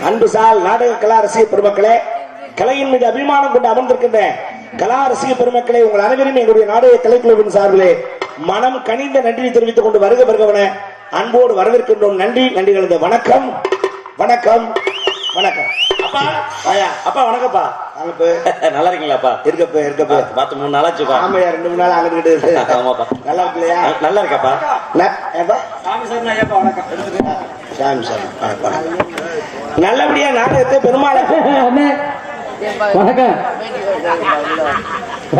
அன்பு சால் நாடக கலா ரசிக பெருமக்களே, கலையின் மீது அபிமானம் கொண்டு அமர்ந்திருக்கின்ற கலா ரசிக பெருமக்களே, உங்கள் அனைவரும் எங்களுடைய நாடக கலைக்குழுவின் சார்பிலே மனம் கனிந்த நன்றி தெரிவித்துக் கொண்டு வருக வருகவன அன்போடு வரவேற்கின்றோம். நன்றி நன்றி கலந்த வணக்கம் வணக்கம் வணக்கம். அப்பா அப்பா வணக்கம்ப்பா. நல்லா இருக்கீங்களாப்பா? இருக்கப்பா இருக்கப்பா. பார்த்து 3 நாளாச்சுப்பா. ஆமாயா, 2 நாள் ஆகிட்டு. ஆமாப்பா. நல்லா இருக்கலையா? நல்லா இருக்கப்பா. சாமி சார் வணக்கம். சாமி சார் நல்லபடியா நாடகத்தை பெருமாள் வணக்கம்.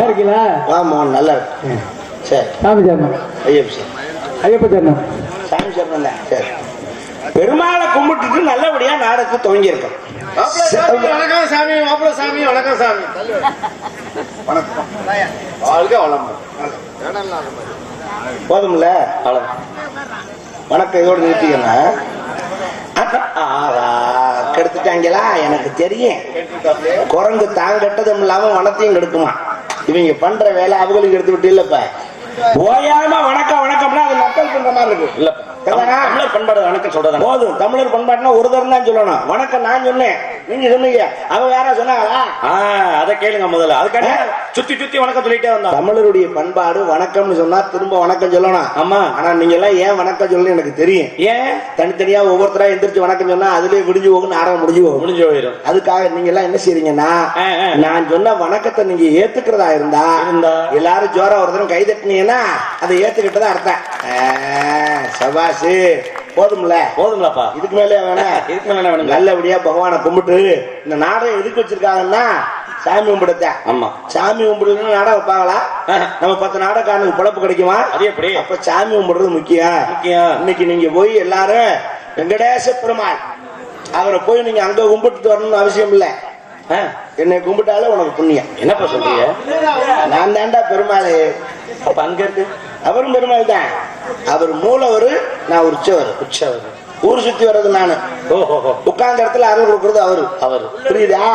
இருக்கீங்களா? ஆமா நல்லா இருக்கு. சரி சாமி sir Ayyappa sir Ayyappa sir சாமி சார் சரி பெருமாளை கும்பிட்டுட்டு நல்லபடியா நாடகத்தை துவங்கி இருக்கோம். வணக்கம் சாமி. மாப்பிள்ள சாமி வணக்கம் சாமி. வணக்கம். வாழ்க வளம். போதும்ல வணக்கம். இதோடு நிறுத்திக்கணும். கெடுத்துட்டாங்களா? எனக்கு தெரியும். குரங்கு தான் கெட்டதும் இல்லாம வனத்தையும் கெடுக்குமா? இவங்க பண்ற வேலை அவங்களுக்கு எடுத்து விட்டு இல்லப்ப. ஓயாம வணக்கம் வணக்கம்னா அது நக்கல் பண்ற மாதிரி இருக்கு. இல்ல தமிழர் பண்பாடு வணக்கம் சொல்றது போதும். தமிழர் பண்பாடுனா ஒரு தரம் தான் சொல்லணும். வணக்கம் நான் சொன்னேன். நீங்க சொன்னீங்க அவங்க யாரா சொன்னாங்களா? அத கேளுங்க முதல்ல. அதுக்காக சுத்தி சுத்தி வணக்கம் சொல்லிட்டே வந்தோம். தமிழருடைய பண்பாடு வணக்கம்னு சொன்னா திரும்ப வணக்கம் சொல்லணும். ஆமா. ஆனா நீங்க எல்லாம் ஏன் வணக்கம் சொல்லணும் எனக்கு தெரியும். ஏன் தனித்தனியா ஒவ்வொருத்தரா எந்திரிச்சு வணக்கம் சொன்னா அதுலயே விடிஞ்சு போகும், நாடகம் முடிஞ்சு போகும். முடிஞ்சு போயிடும். அதுக்காக நீங்க எல்லாம் என்ன செய்றீங்கன்னா நான் சொன்ன வணக்கத்தை நீங்க ஏத்துக்கிறதா இருந்தா எல்லாரும் ஜோரா ஒருத்தரும் கை தட்டினீங்கன்னா அதை ஏத்துக்கிட்டதா அர்த்தம். சபாசு போதும்லப்பா. இதுக்கு மேல வேணும். நல்லபடியா பகவானை கும்பிட்டு இந்த நாடகம் எதுக்கு வச்சிருக்காங்கன்னா சாமி கும்பிடுத்த. ஆமா. சாமி கும்பிடுறது நாடகம் வைப்பாங்களா? நம்ம 10 நாடகாரனுக்கு பொழப்பு கிடைக்குமா? அது எப்படி? அப்ப சாமி கும்பிடுறது முக்கியம். இன்னைக்கு நீங்க போய் எல்லாரும் வெங்கடேச பெருமாள் அவரை போய் நீங்க அங்க கும்பிட்டு வரணும்னு அவசியம் இல்ல. என்னை கும்பிட்டாலே உனக்கு புண்ணியம். என்னப்பா சொல்றீங்க? நான் தாண்டா பெருமாள். அப்ப அங்க இருக்கு அவரும் பெருமாள் தான். அவர் மூலவர், நான் உற்சவர். ஊர் சுத்தி வர்றது நானு. உட்கார்ந்த இடத்துல அருள் கொடுக்கறது அவரு. புரியுதா?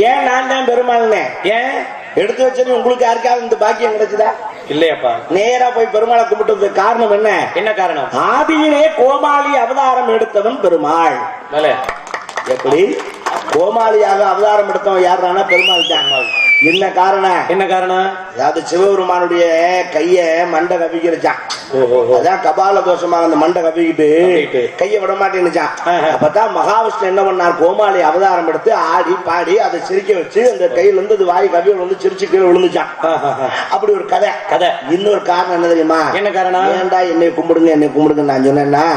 ஏன் நான் தான் பெருமாள்னே? ஏன் எடுத்து வச்சது உங்களுக்கு யாருக்காவது இந்த பாக்கியம் கிடைச்சதா? இல்லையாப்பா. நேரா போய் பெருமாளை கும்பிட்டது காரணம் என்ன? என்ன காரணம்? ஆதியிலே கோமாளி அவதாரம் எடுத்தவன் பெருமாள். எப்படி கோமாளியாக அவதாரம் எடுத்தவன் யாருன்னா பெருமாள் தான். என்ன காரணம்? அதாவது சிவபெருமானுடைய கைய மண்டை கவிக்கிருச்சான். அதான் கபால தோஷமாக அந்த மண்டை கவிக்கிட்டு கைய விட மாட்டேன்னுச்சான். அப்பதான் மகாவிஷ்ணு என்ன பண்ணார்? கோமாளி அவதாரம் எடுத்து ஆடி பாடி அதை சிரிக்க வச்சு அந்த கையில இருந்து அது வாய் கவியில் வந்து சிரிச்சு கீழே விழுந்துச்சான். அப்படி ஒரு கதை. இன்னொரு காரணம் என்ன தெரியுமா? என்ன காரணம்? ஏன்டா என்னை கும்பிடுங்க நான் சொன்னேன்னா,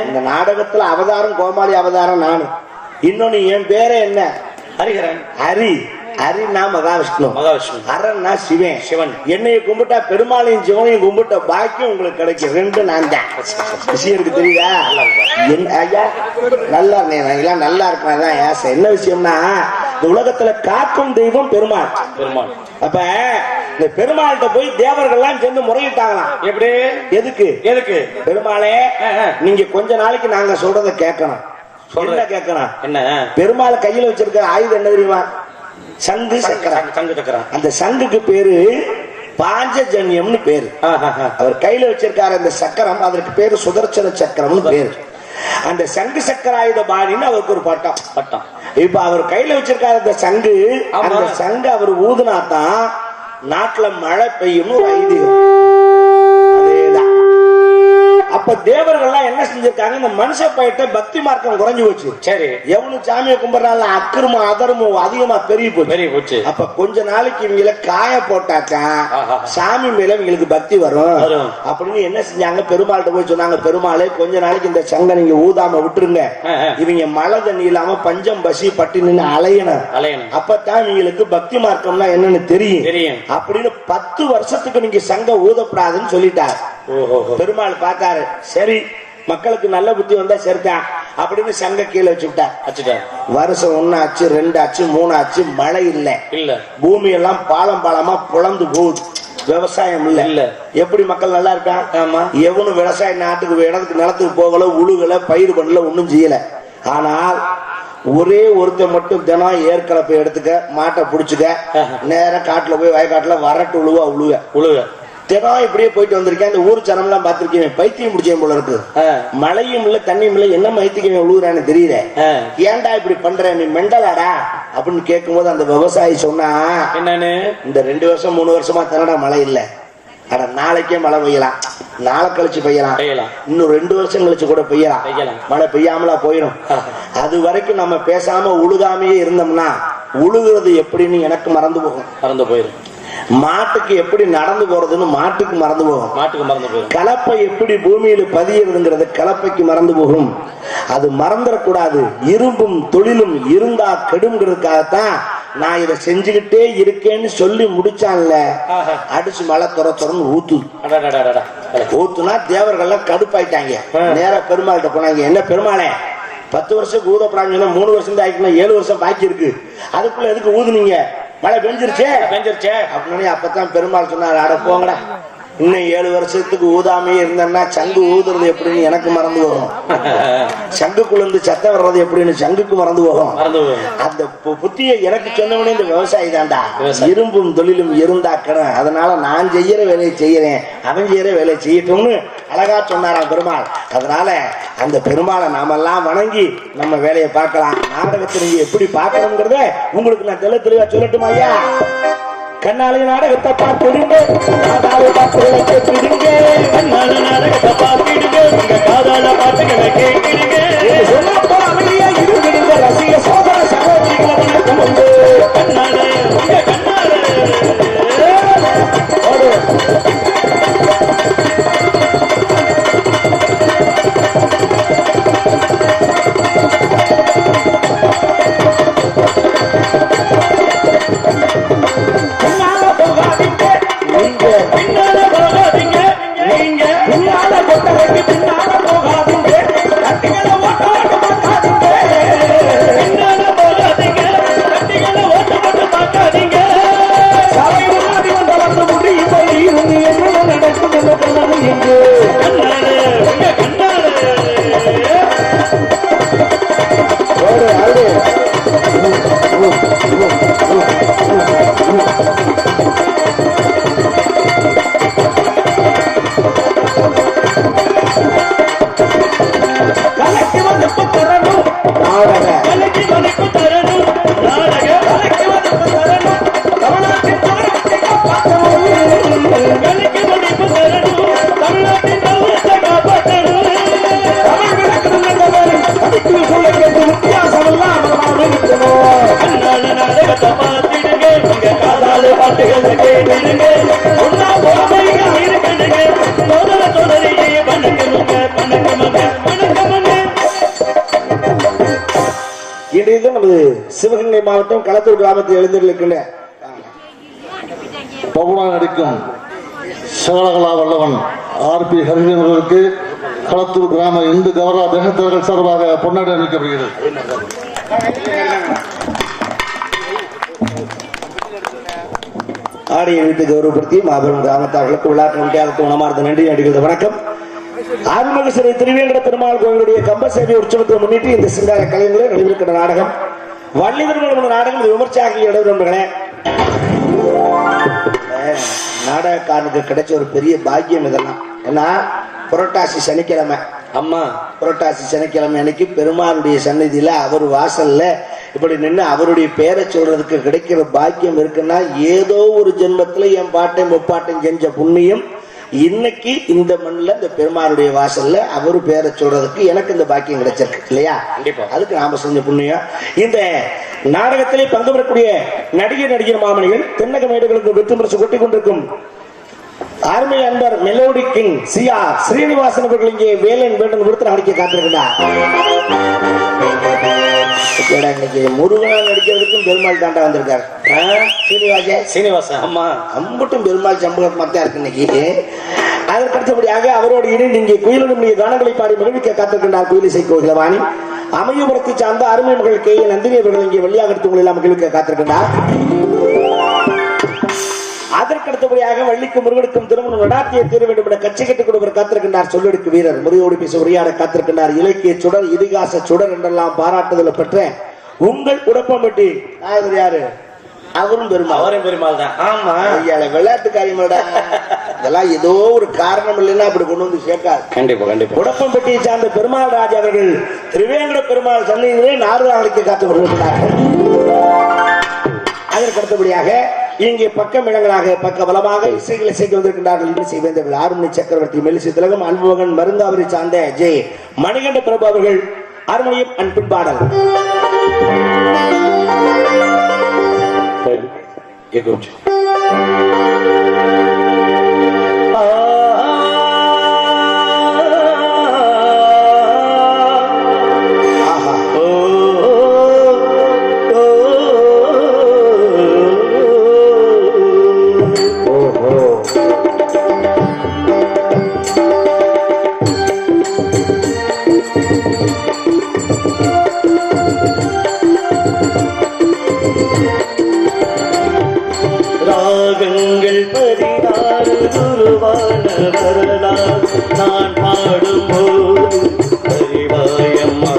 இந்த நாடகத்துல அவதாரம் கோமாளி அவதாரம் நானு. இன்னொன்னு என் பேரே என்ன? ஹரிஹரன். ஹரினா மகாவிஷ்ணு, ஹரன்னா சிவன். என்னைய கும்பிட்டா பெருமாளையும் சிவனையும் கும்பிட்ட பாக்கியம் உங்களுக்கு கிடைக்கும். ரெண்டு நான் தான். விஷயம் இருக்கு தெரியுதா? ஐயா நல்லா இருந்தேன், நல்லா இருக்கிறதான் ஆசை. என்ன விஷயம்னா, இந்த உலகத்துல காக்கும் தெய்வம் பெருமாள். அப்ப இந்த பெருமாள்கிட்ட போய் தேவர்கள்லாம் சேர்ந்து முறையிட்டாங்களாம். எப்படி? எதுக்கு? பெருமாளே, நீங்க கொஞ்ச நாளைக்கு நாங்க சொல்றத கேட்கணும். என்ன கேட்கணும்? என்ன? பெருமாள் கையில வச்சிருக்க ஆயுதம் என்ன தெரியுமா? சங்கு சக்கரம். அந்த சங்குக்கு பேரு பாஞ்சஜன்யம்னு பேரு. அவர் கையில வச்சிருக்காரு அந்த சக்கரம், அதற்கு பேரு சுதர்சன சக்கரம்னு பேரு. அந்த சங்கு சக்கராயுத பாணின்னு அவருக்கு ஒரு பட்டம். இப்ப அவர் கையில வச்சிருக்காரு அந்த சங்கு. அந்த சங்கு அவர் ஊதுனாத்தான் நாட்டுல மழை பெய்யும் ஒரு ஐதீகம். அப்ப தேவர்கள்லாம் என்ன செஞ்சிருக்காங்க? இந்த மனுஷ பயிட்ட பக்தி மார்க்கம் குறைஞ்சு போச்சு. சரி, எவனு சாமியை கும்பிடுறாங்க அக்கிரமம் அதர்மம் அதிகமா பெருகி போச்சு. அப்ப கொஞ்ச நாளைக்கு இவங்கள காய போட்டாக்கா சாமி மேல இவங்களுக்கு பக்தி வரும் அப்படின்னு என்ன செஞ்சாங்க? பெருமாள்கிட்ட போய் சொன்னாங்க, பெருமாளே கொஞ்ச நாளைக்கு இந்த சங்க நீங்க ஊதாம விட்டுருங்க. இவங்க மழை தண்ணி இல்லாம பஞ்சம் பசி பட்டி நின்று அலையணும். அப்பதான் இவங்களுக்கு பக்தி மார்க்கம்னா என்னன்னு தெரியும் அப்படின்னு 10 வருஷத்துக்கு நீங்க சங்க ஊதப்படாதுன்னு சொல்லிட்டாரு. பெருமாள் பார்த்தாரு, சரி மக்களுக்கு நல்ல புத்தி வந்தா சரிதான் அப்படின்னு சங்க கீழே வச்சுட்டார். வருஷம் 1 ஆச்சு, 2 ஆச்சு, 3 ஆச்சு, மழை இல்ல. பூமி எல்லாம் பாலமா புலந்து போகுது. விவசாயம் இல்ல. எப்படி மக்கள் நல்லா இருக்கான்? எவனும் விவசாய நாட்டுக்கு இடத்துக்கு நிலத்துக்கு போகல, உழுகல, பயிர் பண்ணல, ஒண்ணும் செய்யல. ஆனால் ஒரே ஒருத்தர் மட்டும் தினம் ஏற்கலப்பை எடுத்துக்க, மாட்டை புடிச்சுக்க, நேரம் காட்டுல போய் வயக்காட்டுல வரட்டு உழுவ தினம் இப்படியே போயிட்டு வந்திருக்கேன். அந்த ஊர் சனம் எல்லாம் பாத்திருக்கேன். பைத்தியம் முடிச்சேன் போல இருக்கு. மழையும் இல்ல தண்ணியும் இல்ல, என்ன மைத்தியம் உழுகுறான்னு தெரியல. ஏன்டா இப்படி பண்ற, நீ மெண்டலாடா அப்படின்னு கேட்கும் போது அந்த விவசாயி சொன்னா, என்னன்னு, இந்த 2 வருஷம் 3 வருஷமா தன்னடா மழை இல்ல. அட நாளைக்கே மழை பெய்யலாம், நாளை கழிச்சு பெய்யலாம், இன்னும் 2 வருஷம் கழிச்சு கூட பெய்யலாம். மழை பெய்யாமலா போயிடும். அது வரைக்கும் நம்ம பேசாம உழுகாமையே இருந்தோம்னா உழுகுறது எப்படின்னு எனக்கு மறந்து போயிடும். மாட்டுக்கு எப்படி நடந்து போறதுன்னு மாட்டுக்கு மறந்து போகும். கலப்பை எப்படி பூமியில பதியறதுங்கிறது கலப்பைக்கு மறந்து போகும். அது மறந்துடக்கூடாது. இரும்பும் தொழிலும் இருந்தா கெடுங்கிறதுக்காகத்தான் நான் இதை செஞ்சுக்கிட்டே இருக்கேன்னு சொல்லி முடிச்சான்ல. அடிச்சு மழை துறன்னு ஊத்துனா தேவர்கள்லாம் கடுப்பாயிட்டாங்க. நேரா பெருமாள்கிட்ட போனாங்க, என்ன பெருமாளே 10 வருஷம் ஊதப்படான்னு சொன்னா 3 வருஷம் தான் ஆயிக்கணும், 7 வருஷம் பாக்கி இருக்கு, அதுக்குள்ள எதுக்கு ஊதுனீங்க? மழை பெஞ்சிருச்சே அப்படின்னு. அப்பதான் பெருமாள் சொன்னார், அட போங்கடா, இன்னும் 7 வருஷத்துக்கு ஊதாமே இருந்தேன்னா சங்கு ஊதுறது எப்படின்னு எனக்கு மறந்து போகும். சங்குக்குள்ள சத்தம் வர்றது எப்படின்னு சங்குக்கு மறந்து போகும். அந்த புத்தியை எனக்கு சொன்னவனே இந்த விவசாயி தான்டா. இரும்பும் தொழிலும் இருந்தாக்கணும். அதனால நான் செய்யற வேலையை செய்யறேன், அவன் செய்யற வேலையை செய்யட்டும்னு அழகா சொன்னாராம் பெருமாள். அதனால அந்த பெருமாளை நாமெல்லாம் வணங்கி நம்ம வேலையை பார்க்கலாம். நாடகத்தை நீங்க எப்படி பார்க்கணுங்கிறத உங்களுக்கு நான் தெளிவா சொல்லட்டுமா ஐயா? கண்ணாலே நாடகத்தை பார்த்துடுங்க, காதால பாட்டுகளை கேட்டுடுங்க. கண்ணால நாடகத்தை பார்த்துடுங்க, உங்க காதால பாட்டுகளை கேட்டுடுங்க. சொன்னப்போ அமைதியா இருந்துடுங்க. ரசிக சோதர சகோதரிகளை வணக்கம் உண்டு. கண்ணாலே உங்க கண்ணாலே நமது சிவகங்கை மாவட்டம் களத்தூர் கிராமத்தில் எழுந்திருக்கின்ற பவுனா நடிக்கும் சகலகலா வல்லவன் ஆர்பி ஹரிஜன் அவர்களுக்கு களத்தூர் கிராம இந்து கௌரவ தேசத்தவர்கள் சார்பாக பொன்னாடி அளிக்கப்படுகிறது. ஆடியை வீட்டு கௌரவப்படுத்தி மாபெரும் கிராமத்தார்களுக்கு விழா கமிட்டியாளருக்கு உணமார்ந்த நன்றி அடிக்கிறது. வணக்கம். ஆறுமுகஸ்ரீ திருவேங்கட பெருமாள் கோவிலுடைய கம்பசேவை உற்சவத்தை முன்னிட்டு இந்த சிங்கார கலைஞர்கள் நடைபெறுகின்ற நாடகம் வள்ளி திருமணம் நாடகம் விமர்சையாக இடம்பெறுகின்றன. நாடகக்காரனுக்கு கிடைச்ச ஒரு பெரிய பாக்கியம் இதெல்லாம். ஏன்னா புரட்டாசி சனிக்கிழமை, அம்மா புரட்டாசி சனிக்கிழமை அன்னைக்கு பெருமாளுடைய சந்நிதியில அவர் வாசல்ல இப்படி நின்று அவருடைய பேரை சொல்றதுக்கு கிடைக்கிற பாக்கியம் இருக்குன்னா ஏதோ ஒரு ஜென்மத்துல என் பாட்டையும் முப்பாட்டையும் செஞ்ச புண்ணியம் இன்னைக்கு இந்த மண்ணில் இந்த பெருமாளுடைய வாசல்ல அவரு பேரை சொல்றதுக்கு எனக்கு இந்த பாக்கியம் கிடைச்சிருக்கு இல்லையா? அதுக்கு நாம செஞ்ச புண்ணியம். இந்த நாடகத்திலே பங்கு பெறக்கூடிய நடிகர் மாமணிகள் தென்னக மேடுகளுக்கு வெற்றி முரசு கொட்டி கொண்டிருக்கும் அருமை அன்பர் மெலோடி கிங் சியா ஸ்ரீனிவாசன் அவர்கள் இங்கே வேலன் வேண்டன் கொடுத்து நடிக்க காத்திருக்கிறார். இன்னைக்கு முருகனா நடிக்கிறதுக்கும் பெருமாள் தாண்டா வந்திருக்காரு. சீனிவாசன் அம்மா அம்பட்டும் பெருமாள் சம்பளமா தான் இருக்கு இன்னைக்கு. அதற்கு அடுத்தபடியாக அவரோடு இணைந்து இங்கே குயிலுடைய கானங்களை பாடி மகிழ்விக்க காத்திருக்கின்றார் குயிலிசை கோகிலவாணி. அமையபுரத்தை சார்ந்த அருமை மகள் கே நந்தினி அவர்கள் இங்கே வெளியாக எல்லாம் மகிழ்விக்க காத்திருக்கின்றார். அதற்கடுத்தபடியாக வள்ளிக்கும் முருகனுக்கும் திருமணம் நடாத்திய தீர வேண்டும் என கட்சி கட்டுக் கொடுப்பவர் காத்திருக்கின்றார். சொல்லெடுக்கு வீரர் முறையோடு பேச உரையாட காத்திருக்கின்றார். இலக்கிய சுடர் இதிகாச சுடர் என்றெல்லாம் பாராட்டுதல் பெற்ற உங்கள் உடப்பம்பட்டி நாயகர் யாரு? அவரும் பெருமாள். அவரும் பெருமாள் தான். ஆமா ஐயால விளையாட்டு காரியமாடா. இதெல்லாம் ஏதோ ஒரு காரணம் இல்லைன்னா அப்படி கொண்டு வந்து சேர்க்காது. கண்டிப்பா கண்டிப்பா. உடப்பம்பட்டியை சார்ந்த பெருமாள் ராஜ் அவர்கள் திருவேங்கட பெருமாள் சன்னிதியிலே நாரதாவளிக்கு காத்து வருகிறார்கள். அதற்கு அடுத்தபடியாக இங்கே பக்கம் இடங்களாக பக்க பலமாக இசைகள் இசைக்கு வந்திருக்கின்றார்கள். இசை வேந்தர்கள் ஆறுமணி சக்கரவர்த்தி மெலிசி திலகம் அன்புமகன் மருந்தாவரி சார்ந்த ஜெய் மணிகண்ட பிரபு அவர்கள் அருமையும் அன்பின் பாடல். ராகங்கள் 16 உருவான வரலாறு நான் பாடும்போது அறிவாயம்மா.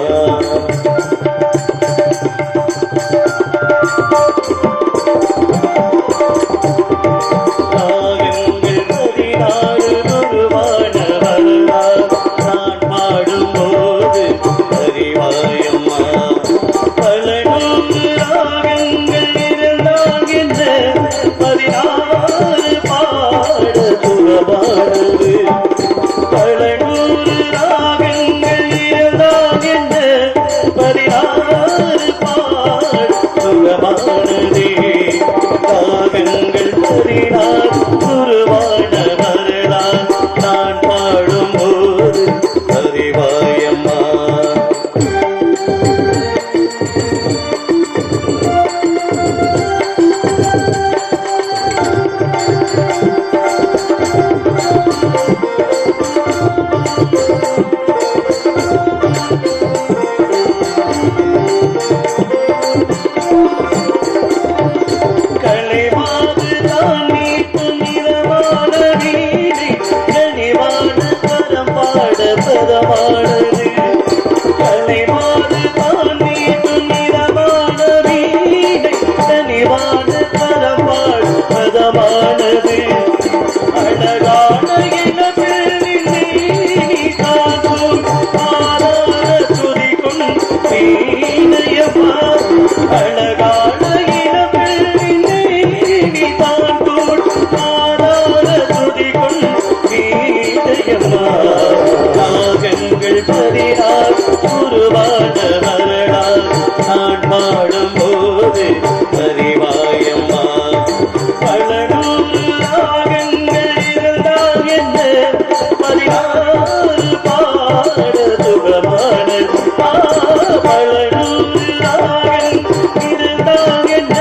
ராகங்கள் 16 உருவான வரலாறு நான் பாடும்போது அறிவாயம்மா. பல நூறு ராகங்கள் இருந்தால் என்ன 16 பாட துறவானது. பல நூறு ராகங்கள் இருந்தால் என்ன 16 பாட துறவானது. ராகங்கள் 16 உருவான வரலாறு நான் பாடும்போது அறிவாயம்மா. கலைவாது தான் மீட்டும் நிறமான வீடு கனிவான தரம் பாட பதமானது. கலைவாது தான் மீட்டும் நிறமான வீடு கனிவான தரம் பாட பதமானது. அழகான இளப்பெண்ணின் நீ காக்கும் ஆராத துதிக்கும் வீணையம்மா. அழகான இளப்பெண்ணின் நீ காக்கும் ஆராத துதிக்கும் வீணையம்மா. ராகங்கள் 16 உருவான வரலாறு நான் பாடும்போது அறிவாயம்மா. பல நூறு ராகங்கள் இருந்தால் என்ன 16 பாட சுகமானது. பல நூறு ராகங்கள் இருந்தால் என்ன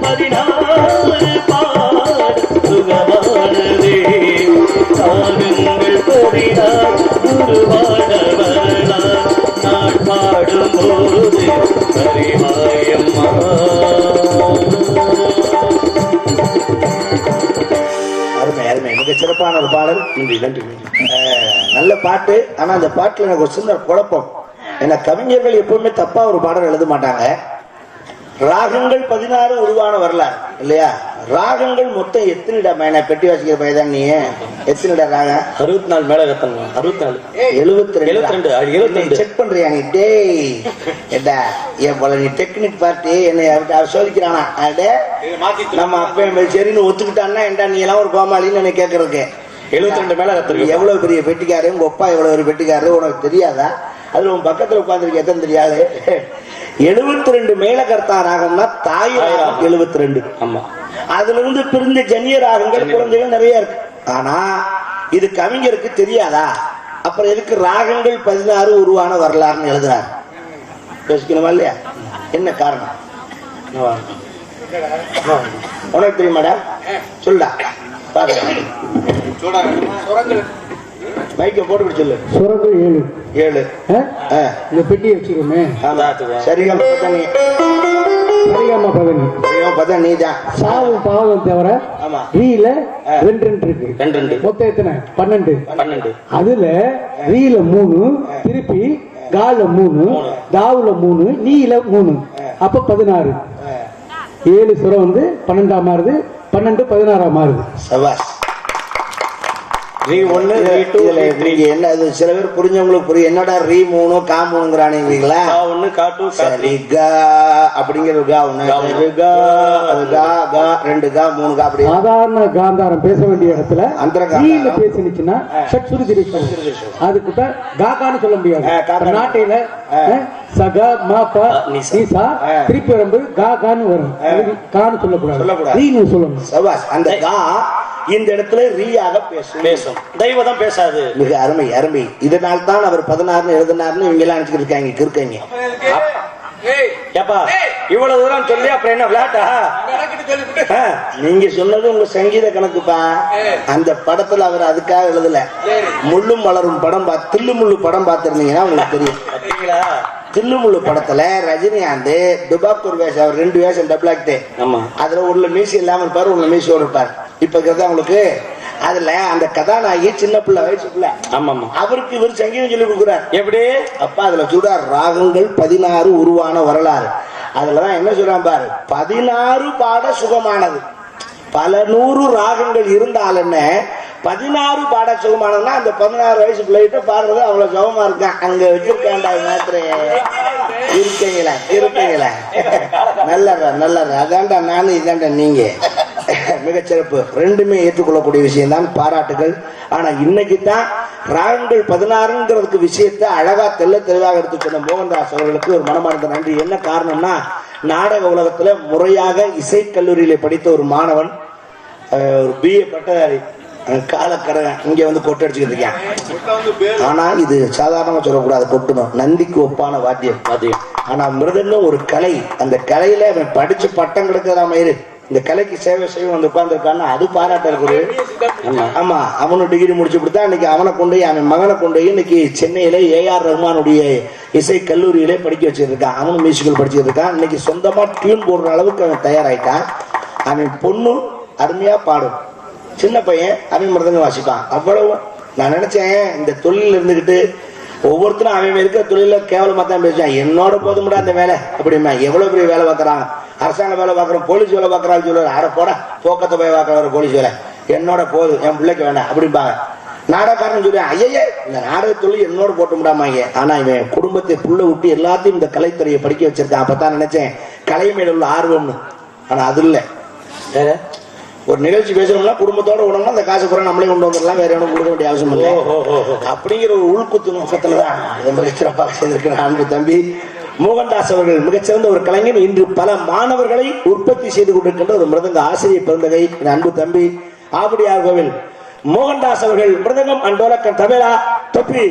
16 பாட சுகமானது. ராகங்கள் 16 உருவான வரலாறு நான் பாடும்போது அறிவாயம்மா. அருமை அருமை, மிக சிறப்பான ஒரு பாடல். நல்ல பாட்டு. ஆனா அந்த பாட்டுல எனக்கு ஒரு சின்ன குழப்பம். ஏன்னா கவிஞர்கள் எப்பவுமே தப்பா ஒரு பாடல் எழுத மாட்டாங்க. ராகங்கள் 16 உருவான வரலாறு இல்லையா? ராகங்கள் மொத்தம் எத்தனைடா மேன பெட்டி வாசிக்கிற பையதான் நீ? எத்தனைடா ராகம்? 64 மேல கத்தங்க. 64 72 செக் பண்றியா நீ? டேய் ஏடா ஏன் போல நீ டெக்னிக் பார்ட்டி என்ன சோதிக்கிறானா? அடே நம்ம அப்ப சரின்னு ஒத்துக்கிட்டான்னா ஏண்டா நீ எல்லாம் ஒரு கோமாளின்னு என்ன கேட்கறதுக்கு? 72 மேல கத்துருக்கு. எவ்வளவு பெரிய பெட்டிக்காரு உங்க அப்பா, எவ்வளவு ஒரு பெட்டிக்காரு உனக்கு தெரியாதா? அதுல உன் பக்கத்துல உட்காந்துருக்கு எத்தனை தெரியாது? 72 மேலகர்த்தா ராகம்னா தாய் ராகம் 72. ஆமா. அதுல இருந்து பிரிந்த ஜன்னிய ராகங்கள் குழந்தைகள் நிறைய இருக்கு. ஆனா இது கவிஞருக்கு தெரியாதா? அப்புறம் எதுக்கு ராகங்கள் 16 உருவான வரலாறுன்னு எழுதுறாரு? யோசிக்கணுமா இல்லையா? என்ன காரணம் உனக்கு தெரியுமாடா? சொல்லுடா மைக்க போட்டு சொல்லு. சுரங்கு 7 இந்த பெட்டி வச்சிருமே. சரிகமா பதனி நீதான் சாவும் பாவம் தவிர ரீல 2 இருக்கு. 2 மொத்தம் எத்தனை? 12. அதுல ரீல 3, திருப்பி கால 3, தாவுல 3, நீல 3, அப்ப 16. 7 சுரம் வந்து 12 மாறுது, 12 16 மாறுது. சபாஷ். என்ன சில பேர் புரிஞ்சவங்களுக்கு புரியும். என்னடா ரீ 3 கா 3ங்கிறானீங்களா? சரிகா அப்படிங்கிற கா ஒண்ணு, அது கா கா 2 கா 3 கா அப்படி. சாதாரண காந்தாரம் பேச வேண்டிய இடத்துல ரீல பேசினுச்சுன்னா ஷட்சுருதி இருக்கும். அதுக்கு காகான்னு சொல்ல முடியாது. நாட்டையில சக மா ப நீசா திருப்பி வரும்போது கா கான்னு வரும். கான்னு சொல்லக்கூடாது, ரீன்னு சொல்லணும். சபாஷ். அந்த கா இந்த இடத்துல ரீயாக பேசும். தெய்வம் தான் பேசாது. மிக அருமை அருமை. இதனால் தான் அவர் 16 எழுதினார்னு இவங்க எல்லாம் நினைச்சுட்டு இருக்காங்க. ஏப்பா இவ்வளவு தூரம் சொல்லி அப்புறம் என்ன விளையாட்டா? நீங்க சொன்னது உங்க சங்கீத கணக்குப்பா. அந்த படத்துல அவர் அதுக்காக எழுதல. முள்ளும் மலரும் படம் தில்லு முள்ளு படம் பார்த்திருந்தீங்கன்னா உங்களுக்கு தெரியும். தில்லுமுள்ளு படத்துல ரஜினிகாந்த் துபாக்கூர் வேஷம், அவர் 2 வேஷம் டபுள் ஆக்ட். ஆமா. அதுல உள்ள மீசி இல்லாம இருப்பாரு, உள்ள மீசியோடு இருப்பாரு. இப்ப இருக்கிறதா உங்களுக்கு அதுல அந்த கதாநாயகி சின்ன பிள்ளை, வயசு பிள்ளை. ஆமா ஆமா. அவருக்கு இவர் சங்கீதம் சொல்லி கொடுக்குறாரு. எப்படி? அப்பா அதுல சொல்றார் ராகங்கள் 16 உருவான வரலாறு. அதுலதான் என்ன சொல்றான் பாரு, 16 பாட சுகமானது. பல 100 ராகங்கள் இருந்தால் என்ன, 16 பாட சுகமானதுன்னா அந்த 16 வயசு பிள்ளைகிட்ட பாடுறது அவ்வளவு சுகமா இருக்கான். அங்க வச்சிருக்காண்டா மாத்திர இருக்கீங்களா நல்ல அதான்டா நானும் இதாண்டா நீங்க. மிகச்சிறப்பு. 2மே ஏற்றுக்கொள்ளக்கூடிய விஷயம் தான், பாராட்டுகள். ஆனா இன்னைக்கு தான் ராகங்கள் 16ங்கிறதுக்கு விஷயத்தை அழகா தெளிவாக எடுத்து சொன்ன மோகன்தாஸ் அவர்களுக்கு ஒரு மனமார்ந்த நன்றி. என்ன காரணம்னா, நாடக உலகத்துல முறையாக இசை கல்லூரியில படித்த ஒரு மாணவன், ஒரு BA பட்டதாரி, காலக்கடன் இங்க வந்து கொட்டு அடிச்சுக்கிட்டு இருக்கேன். ஆனா இது சாதாரணமா சொல்லக்கூடாது, கொட்டணும். நந்திக்கு ஒப்பான வாத்தியம். ஆனா மிருதங்கம் ஒரு கலை. அந்த கலையில அவன் படிச்சு பட்டம் கிடைக்கிறதா மயிறு, இந்த கலைக்கு சேவை செய்ய வந்து உட்கார்ந்துருக்கான்னா அது பாராட்ட இருக்குது. ஆமா, அவனு டிகிரி முடிச்சு கொடுத்தா இன்னைக்கு அவனை கொண்டு போய் அவன் மகனை கொண்டு போய் இன்னைக்கு சென்னையில AR ரஹ்மானுடைய இசை கல்லூரியிலே படிக்க வச்சிருக்கான். அவனும் மியூசிக்கல் படிச்சுட்டு இருக்கான். இன்னைக்கு சொந்தமா டியூன் போடுற அளவுக்கு அவன் தயாராயிட்டான். அவன் பொண்ணு அருமையா பாடும். சின்ன பையன் அவன் மிருதங்கம் வாசிப்பான். அவ்வளவு நான் நினைச்சேன், இந்த தொழில் இருந்துகிட்டு ஒவ்வொருத்தரும் அவன் இருக்கிற தொழில கேவலமா தான் பேசுவான். என்னோட போதும்டா அந்த வேலை அப்படிமா. எவ்வளவு பெரிய வேலை பார்க்கறாங்க, அரசாங்க வேலை பார்க்கறோம், போலீஸ் வேலை பார்க்கறான்னு சொல்லுவாரு. அரை போட போக்கத்தை போய் பார்க்கற போலீஸ் வேலை என்னோட போதும், என் பிள்ளைக்கு வேண்டாம் அப்படிம்பாங்க. நாடகக்காரன் சொல்லுவேன், ஐயே இந்த நாடக தொழில் என்னோட போட்டு விடாமாங்க. ஆனா இவன் குடும்பத்தை புள்ள விட்டு எல்லாத்தையும் இந்த கலைத்துறையை படிக்க வச்சிருக்கான். அப்பதான் நினைச்சேன் கலை மேல உள்ள ஆர்வம்னு. ஆனா அது இல்லை. வேற ஒரு நிகழ்ச்சி பேசணும்னா குடும்பத்தோட விடணும், அந்த காசு கூட நம்மளே கொண்டு வந்துடலாம், வேற ஒன்றும் கொடுக்க வேண்டிய அவசியம் இல்லை அப்படிங்கிற ஒரு உள்குத்து நோக்கத்துலதான் மிக சிறப்பாக செய்திருக்கிறார் அன்பு தம்பி மோகன்தாஸ் அவர்கள். மிகச்சிறந்த ஒரு கலைஞர். இன்று பல மாணவர்களை உற்பத்தி செய்து கொண்டிருக்கின்ற ஒரு மிருதங்க ஆசிரியர் பிறந்தகை அன்பு தம்பி ஆவடியார் கோவில் மோகன்தாஸ் அவர்கள். மிருதங்கம் அண்ட் டோலக்கன் தபேலா தொப்பி.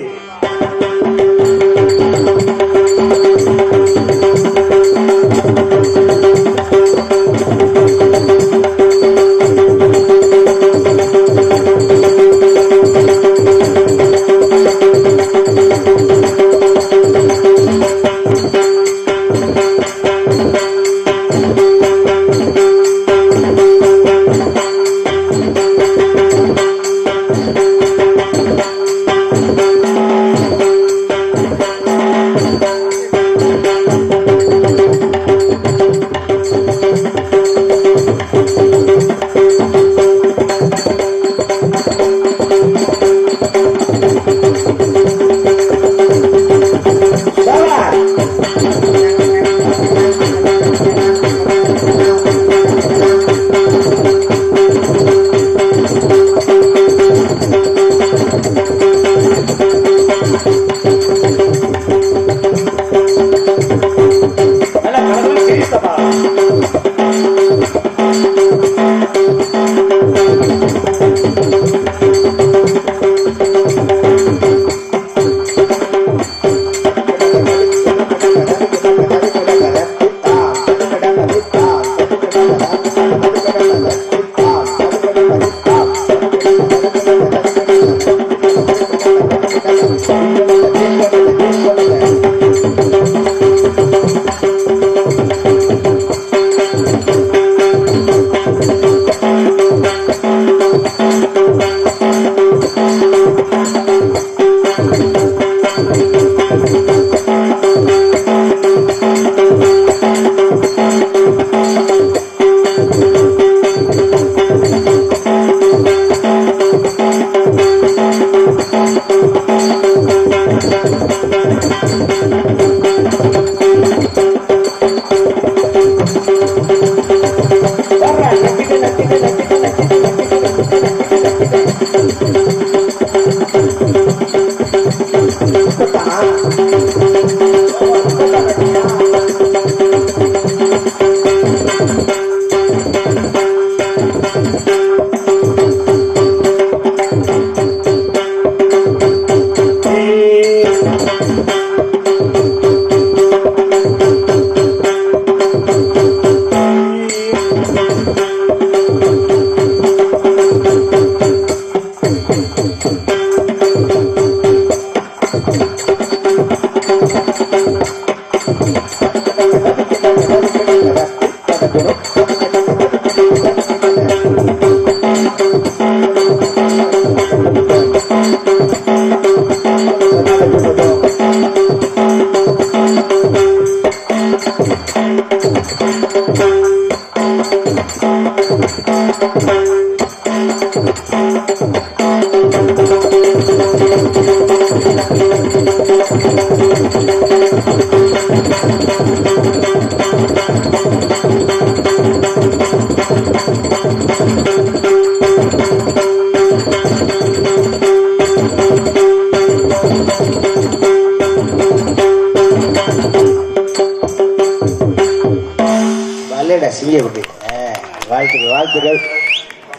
வாழ்த்துக்கள் வாழ்த்துக்கள்.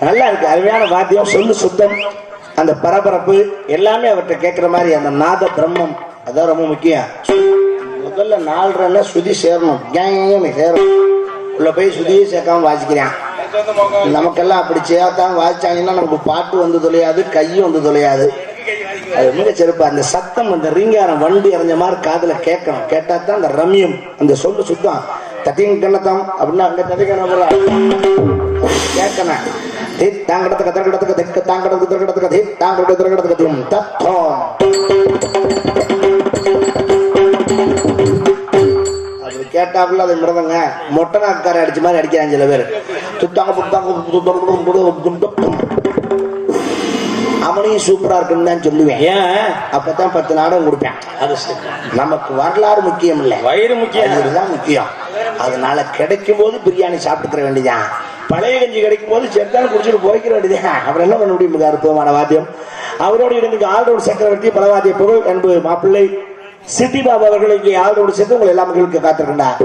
நல்லா இருக்கு, அருமையான வாத்தியம், சொல்லு சுத்தம், அந்த பரபரப்பு எல்லாமே அவர்கிட்ட கேட்கிற மாதிரி அந்த நாத பிரம்மம் அதான் ரொம்ப முக்கியம். முதல்ல 4 சுதி சேரணும், சேரணும். உள்ள போய் சுதியை சேர்க்காம வாசிக்கிறான். நமக்கெல்லாம் அப்படி சேர்த்தான் வாசிச்சாங்கன்னா நமக்கு பாட்டு வந்து தொலையாது, கையும் வந்து தொலையாது. அது மிக சிறப்பு. அந்த சத்தம், அந்த ரீங்காரம் வண்டி இறஞ்ச மாதிரி காதுல கேட்கணும். கேட்டா தான் அந்த ரம்யம், அந்த சொல்லு சுத்தம். தத்தியும் கண்ணத்தம் அப்படின்னா அங்க தத்திக்கணும் கேட்கணும். தாங்கடத்துக்கு திறக்கடத்துக்கு தெற்கு தாங்கடத்துக்கு திறக்கடத்துக்கு தீ தாங்கடத்துக்கு திறக்கடத்துக்கு தீம் தத்தம். அப்படி கேட்டாப்புல அது மிருதங்க மொட்டை நாக்கார அடிச்ச மாதிரி அடிக்கிறாங்க சில பேர். துத்தாங்க அவனையும் சூப்பரா இருக்குன்னு தான் சொல்லுவேன். ஏன் அப்பதான் 10 நாடகம் கொடுப்பேன். அது நமக்கு வரலாறு முக்கியம் இல்லை, வயிறு முக்கியம், அதுதான் முக்கியம். அதனால கிடைக்கும் போது பிரியாணி சாப்பிட்டுக்கிற வேண்டியதான். பழைய கஞ்சி கிடைக்கும் போது சேர்த்தாலும் குடிச்சிட்டு போய்க்கிற வேண்டியதான். அப்புறம் என்ன பண்ண முடியும்? மிக அற்புதமான வாத்தியம். அவரோடு இருந்து ஆல்ரவுண்ட் சக்கரவர்த்தி பலவாத்திய புகழ் அன்பு மாப்பிள்ளை சிட்டி பாபு அவர்கள் இங்கே ஆல்ரவுண்ட் சேர்த்து உங்களை எல்லா மக்களுக்கு காத்திருக்கின்றார்.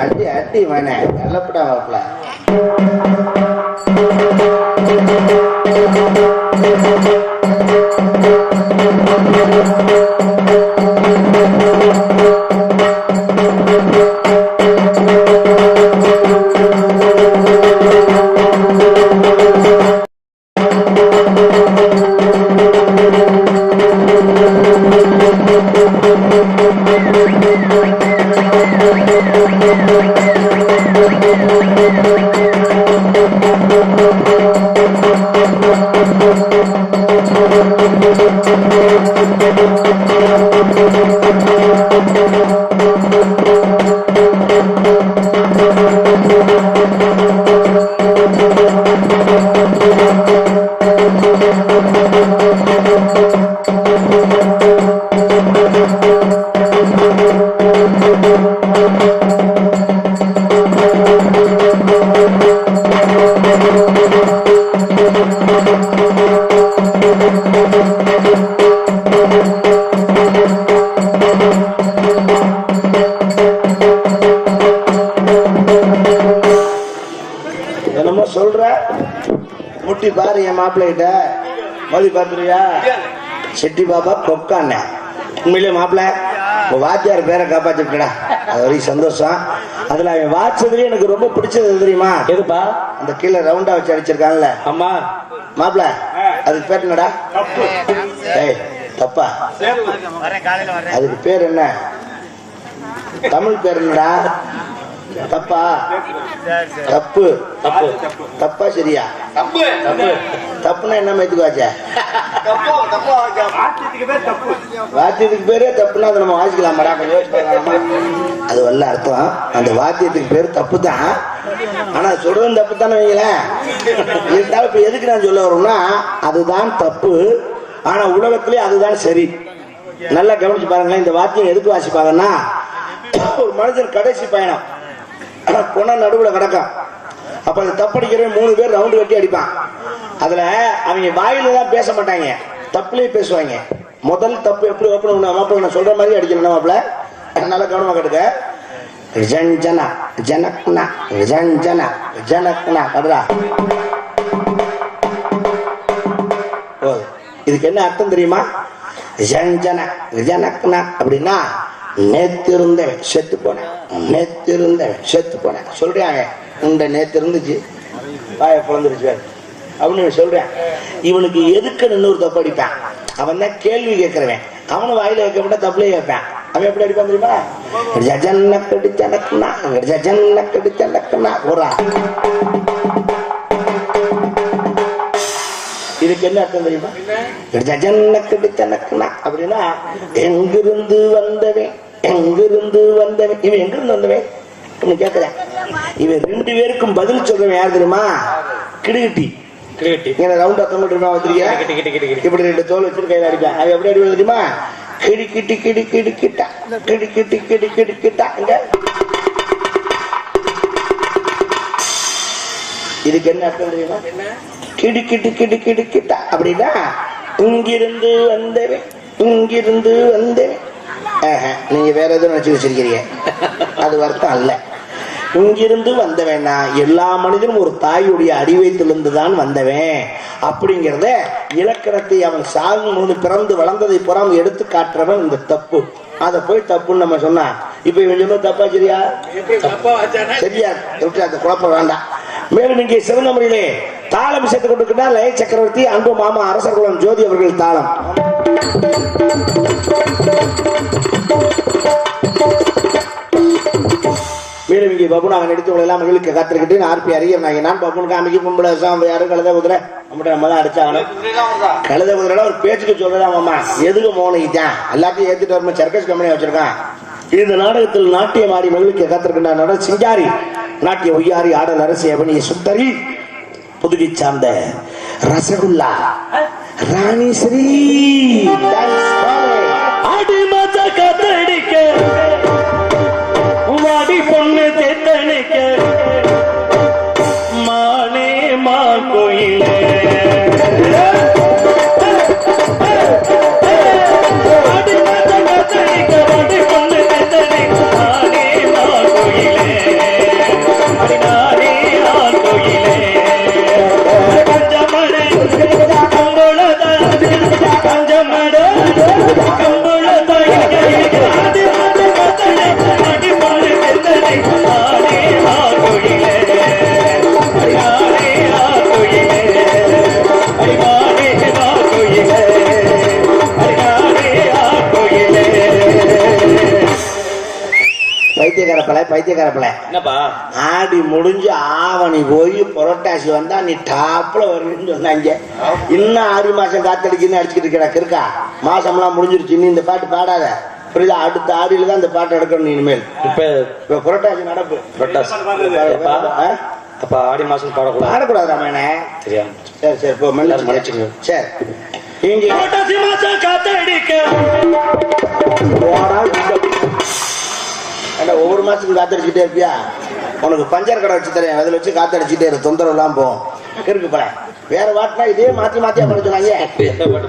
அடி அடி வேணே நல்லப்படா வாப்பல. என்னமோ சொல்ற முட்டி பாரு என் மாப்பிள்ளைகிட்ட மோதி பாத்துருவியா? செட்டி பாபா கொக்கான உண்மையிலே மாப்பிள்ள வாத்தியார் பேரை காப்பாத்திட்டா, அது வரைக்கும் சந்தோஷம். அதுல அவன் வாட்சதுலயே எனக்கு ரொம்ப பிடிச்சது எது தெரியுமா? எதுப்பா? அந்த கீழே ரவுண்டா வச்சு அடிச்சிருக்கான்ல அம்மா மாப்பிள, அதுக்கு பேர் என்னடா? ஏய் தப்பா, அதுக்கு பேர் என்ன? தமிழ் பேர் என்னடா? தப்பா? தப்பு. தப்பு. தப்பா சரியா? தப்பு தப்புன்னா என்ன மேத்துக்குவாச்சே? வாத்தியத்துக்கு பேரே தப்புன்னா அதை நம்ம வாசிக்கலாமாடா? கொஞ்சம் யோசிச்சு பார்க்கலாமா? அது வல்ல அர்த்தம். அந்த வாத்தியத்துக்கு பேர் தப்பு தான், ஆனா சொல்றது தப்பு தானே வைங்களேன். இருந்தாலும் இப்ப எதுக்கு நான் சொல்ல வரோம்னா, அதுதான் தப்பு, ஆனா உலகத்திலே அதுதான் சரி. நல்லா கவனிச்சு பாருங்களேன். இந்த வாத்தியம் எதுக்கு வாசிப்பாங்கன்னா, ஒரு மனிதன் கடைசி பயணம், ஆனா பொண்ண நடுவுல கிடக்கும். அப்ப அந்த தப்படிக்கிற 3 பேர் ரவுண்டு கட்டி அடிப்பான். அதுல அவங்க வாயில தான் பேச மாட்டாங்க, தப்புலயே பேசுவாங்க. முதல் தப்பு எப்படி ஓப்பன் மாப்பிள்ள நான் சொல்ற மாதிரி அடிக்கணும் மாப்பிள்ள, நல்லா கவனமா கேட்டுக்க. ஜன ஜனக்னா ஜன ஜனக்னா கடுறா. இதுக்கு என்ன அர்த்தம் தெரியுமா? ஜன ஜனக்னா அப்படின்னா நேத்து இருந்தவன் செத்து போனேன், நேத்து இருந்தவன் செத்து போனேன் சொல்றாங்க. இந்த நேத்து இருந்துச்சு வாய பிளந்துருச்சு அப்படின்னு சொல்றேன். இவனுக்கு எதுக்கு இன்னொரு தப்பு அடிப்பான்? அவன் தான் கேள்வி கேட்கிறவன். அவனு வாயில வைக்கப்பட்ட தப்புலயே கேட்பான். அவன் எப்படி அடிப்பான் தெரியுமா? ஜஜன்ன கடிச்சனக்குனா ஜஜன்ன கடிச்சனக்குனா போறா. இதுக்கு என்ன அர்த்தம் தெரியுமா? ஜஜன்ன கடிச்சனக்குனா அப்படின்னா எங்கிருந்து வந்தவன், எங்கிருந்து வந்தவன். இவன் எங்கிருந்து வந்தவன் கேட்கிறேன். இவன் 2 பேருக்கும் பதில் சொல்றவன் யார் தெரியுமா? கிடுகிட்டி. ரவுண்டா தொங்கிட்டு வச்சிருக்கேன், இப்படி 2 தோல் வச்சுட்டு கையில அடிப்பேன். அவன் எப்படி அடிப்பா தெரியுமா? கிடி கிட்டி கிடி கிடி கிட்டா கிடி கிட்டி கிடி கிடி கிட்டா. இதுக்கு என்ன அர்த்தம் தெரியுமா? கிடி கிட்டி கிடி கிடி கிட்டா அப்படின்னா இங்கிருந்து வந்தவன், இங்கிருந்து வந்தவன். நீங்க வேற எதுவும் நினைச்சு வச்சிருக்கிறீங்க, அது வருத்தம் அல்ல. இங்கிருந்து வந்தவன் எல்லா மனிதனும் ஒரு தாயுடைய அடிவயத்திலிருந்து தான் வந்தவன் அப்படிங்கிறத இலக்கணத்தை அவன் சாகும் போது பிறந்து வளர்ந்ததை புறம் எடுத்து காட்டுறவன் இந்த தப்பு. அதை போய் தப்புன்னு நம்ம சொன்னா இப்ப இவன் சொன்ன தப்பா சரியா? சரியா? அந்த குழப்பம் வேண்டாம். மேலும் இங்கே சிறந்த முறையிலே தாளம் சேர்த்து கொண்டிருக்கிறார் லய சக்கரவர்த்தி அன்பு மாமா அரசர் குலம் ஜோதி அவர்கள் தாளம். மேலும் இங்கே பபுனாக நடித்தவங்களை எல்லாம் மகிழ்ச்சி காத்திருக்கிட்டு ஆர்பி அறிய நான் பபுனுக்கு அமைக்க கும்பல யாரும் கழுத குதிரை நம்ம தான் அடிச்சாகணும். கழுத குதிரை ஒரு பேச்சுக்கு சொல்றதான் மாமா, எதுக்கு மோனிக்கிட்டான் எல்லாத்தையும் ஏத்துட்டு வரும்போது சர்க்கஸ் கம்பெனி வச்சிருக்கான். இந்த நாடகத்தில் நாட்டியம் ஆடி மகிழ்ச்சி காத்திருக்கின்ற சிங்காரி நாட்டிய ஒய்யாரி ஆடல் அரசி அபிநய சுந்தரி புதுகை சார்ந்த ரசகுல்லா ராணி ஸ்ரீ அடிமத கத்தடிக்க வாடி பொண்ணு தேத்தணிக்க மானே மா கோயிலே பைத்தியக்காரப்பல என்னப்பா ஆடி முடிஞ்சு ஆவணி போய் புரட்டாசி வந்தா நீ டாப்ல வருவீன்னு சொன்னாங்க. இன்னும் ஆடி மாசம் காத்தடிக்குன்னு அடிச்சுக்கிட்டு கிடக்கு இருக்கா? மாசம்லாம் முடிஞ்சிருச்சு, நீ இந்த பாட்டு பாடாத புரியுதா? அடுத்த ஆடியில தான் இந்த பாட்டு எடுக்கணும். இனிமேல் இப்ப புரட்டாசி நடப்பு. அப்ப ஆடி மாசம் பாடக்கூடாது, பாடக்கூடாது ராமாயணே. சரியா? சரி சரி போ மன்னிச்சுங்க. சரி இங்க புரட்டாசி மாசம் காத்தடிக்க ஒவ்வொரு மாசத்துக்கு காத்தடிச்சுட்டே இருப்பியா? உனக்கு பஞ்சர் கடை வச்சு தரேன், அதில் வச்சு காத்தடிச்சுட்டே இரு, தொந்தரவு எல்லாம் போகும். இருக்கு பல வேற வாட்டினா இதே மாத்தி மாத்தியா பண்ண சொன்னாங்க.